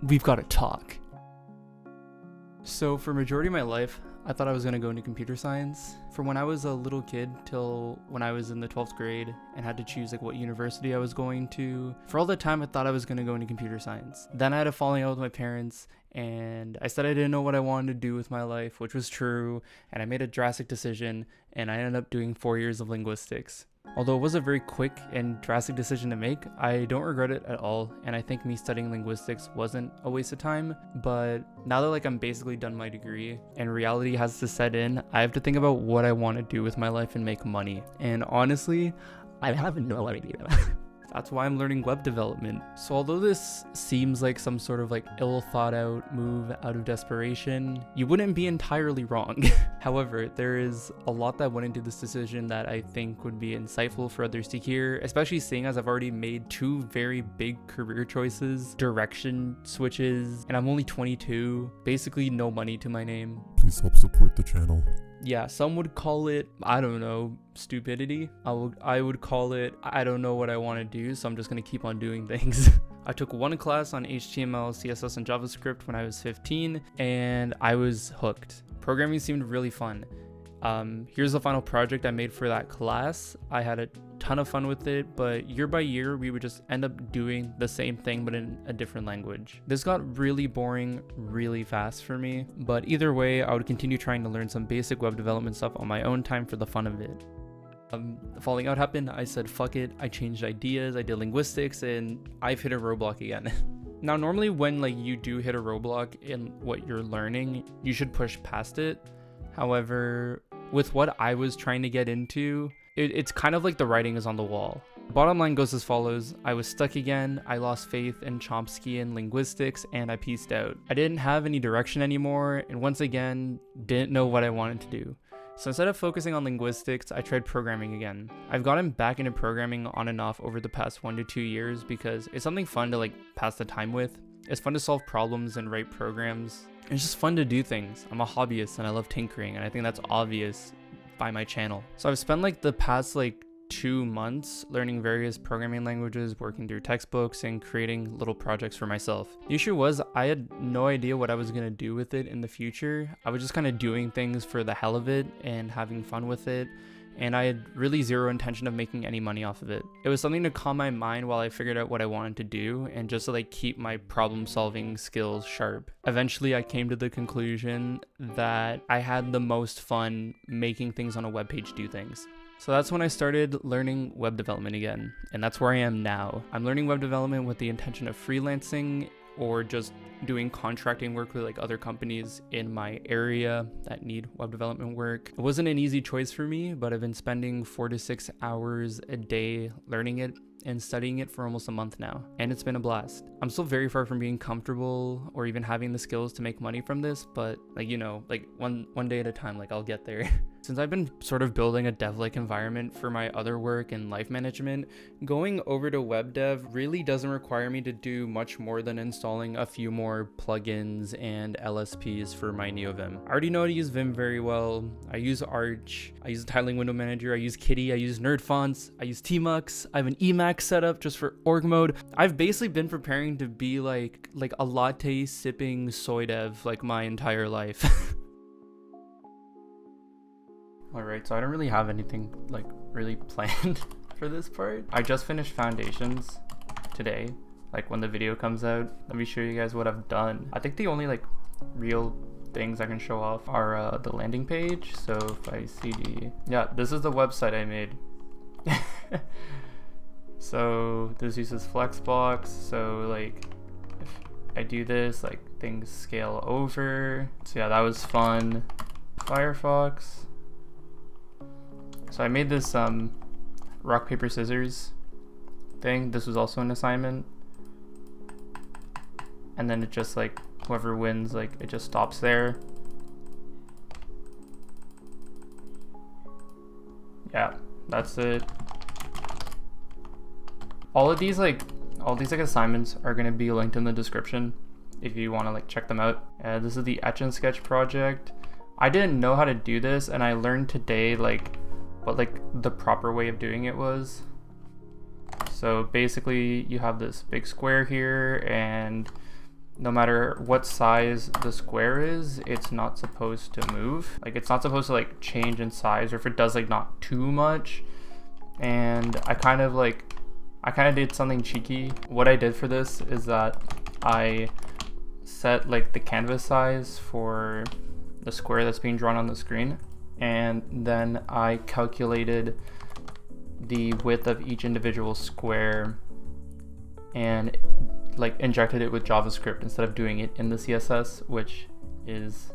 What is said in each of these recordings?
we've got to talk. So for majority of my life, I thought I was going to go into computer science. From when I was a little kid till when I was in the 12th grade and had to choose like what university I was going to. For all that time, I thought I was going to go into computer science. Then I had a falling out with my parents and I said I didn't know what I wanted to do with my life, which was true. And I made a drastic decision and I ended up doing 4 years of linguistics. Although it was a very quick and drastic decision to make, I don't regret it at all, and I think me studying linguistics wasn't a waste of time. But now that like I'm basically done my degree and reality has to set in, I have to think about what I want to do with my life and make money. And honestly, I have no idea. That's why I'm learning web development. So although this seems like some sort of like ill thought out move out of desperation, you wouldn't be entirely wrong. However, there is a lot that went into this decision that I think would be insightful for others to hear, especially seeing as I've already made 2 very big career choices, direction switches, and I'm only 22, basically no money to my name. Please help support the channel. Yeah, some would call it, I don't know, stupidity. I would call it, I don't know what I want to do, so I'm just going to keep on doing things. I took 1 class on HTML, CSS, and JavaScript when I was 15, and I was hooked. Programming seemed really fun. Here's the final project I made for that class. I had a ton of fun with it, but year by year, we would just end up doing the same thing, but in a different language. This got really boring really fast for me, but either way, I would continue trying to learn some basic web development stuff on my own time for the fun of it. The falling out happened, I said fuck it, I changed ideas, I did linguistics, and I've hit a roadblock again. Now, normally when like you do hit a roadblock in what you're learning, you should push past it. However, with what I was trying to get into, it's kind of like the writing is on the wall. Bottom line goes as follows. I was stuck again, I lost faith in chomskian linguistics, and I peaced out. I didn't have any direction anymore, and once again, didn't know what I wanted to do. So instead of focusing on linguistics, I tried programming again. I've gotten back into programming on and off over the past 1 to 2 years because it's something fun to like pass the time with. It's fun to solve problems and write programs. It's just fun to do things. I'm a hobbyist and I love tinkering, and I think that's obvious by my channel. So I've spent like the past 2 months learning various programming languages, working through textbooks, and creating little projects for myself. The issue was I had no idea what I was going to do with it in the future. I was just kind of doing things for the hell of it and having fun with it, and I had really zero intention of making any money off of it. It was something to calm my mind while I figured out what I wanted to do and just to keep my problem solving skills sharp. Eventually I came to the conclusion that I had the most fun making things on a web page do things. So that's when I started learning web development again, and that's where I am now. I'm learning web development with the intention of freelancing or just doing contracting work with other companies in my area that need web development work. It wasn't an easy choice for me, but I've been spending 4 to 6 hours a day learning it and studying it for almost a month now, and it's been a blast. I'm still very far from being comfortable or even having the skills to make money from this, but one day at a time, I'll get there. Since I've been sort of building a dev-like environment for my other work and life management, going over to web dev really doesn't require me to do much more than installing a few more plugins and LSPs for my NeoVim. I already know how to use Vim very well. I use Arch, I use the tiling window manager, I use Kitty, I use Nerd Fonts, I use Tmux, I have an Emacs set up just for org mode. I've basically been preparing to be like a latte sipping soy dev my entire life. Alright, so I don't really have anything really planned for this part. I just finished foundations today, when the video comes out. Let me show you guys what I've done. I think the only real things I can show off are the landing page. So if I cd, yeah, this is the website I made. So this uses Flexbox, so if I do this, things scale over. So yeah, that was fun. Firefox. So I made this rock, paper, scissors thing. This was also an assignment. And then it just whoever wins, it just stops there. Yeah, that's it. All these assignments are gonna be linked in the description if you want to check them out. This is the Etch and Sketch project. I didn't know how to do this, and I learned today what the proper way of doing it was. So basically you have this big square here, and no matter what size the square is, it's not supposed to move. Like it's not supposed to like change in size, or if it does, like not too much. And I kind of did something cheeky. What I did for this is that I set like the canvas size for the square that's being drawn on the screen, and then I calculated the width of each individual square and like injected it with JavaScript instead of doing it in the CSS, which is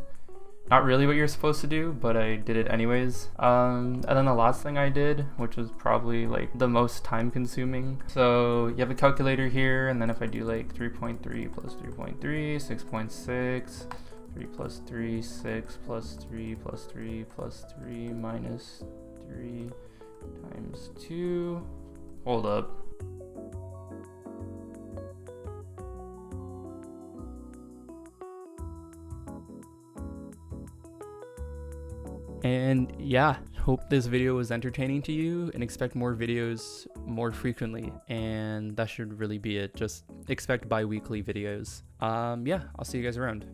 not really what you're supposed to do, but I did it anyways. And then the last thing I did, which was probably like the most time consuming. So you have a calculator here, and then if I do like 3.3 plus 3.3, 6.6, 3 plus 3, 6 plus 3 plus 3 plus 3 minus 3 times 2. Hold up. And yeah, hope this video was entertaining to you, and expect more videos more frequently. And that should really be it. Just expect bi-weekly videos. Yeah, I'll see you guys around.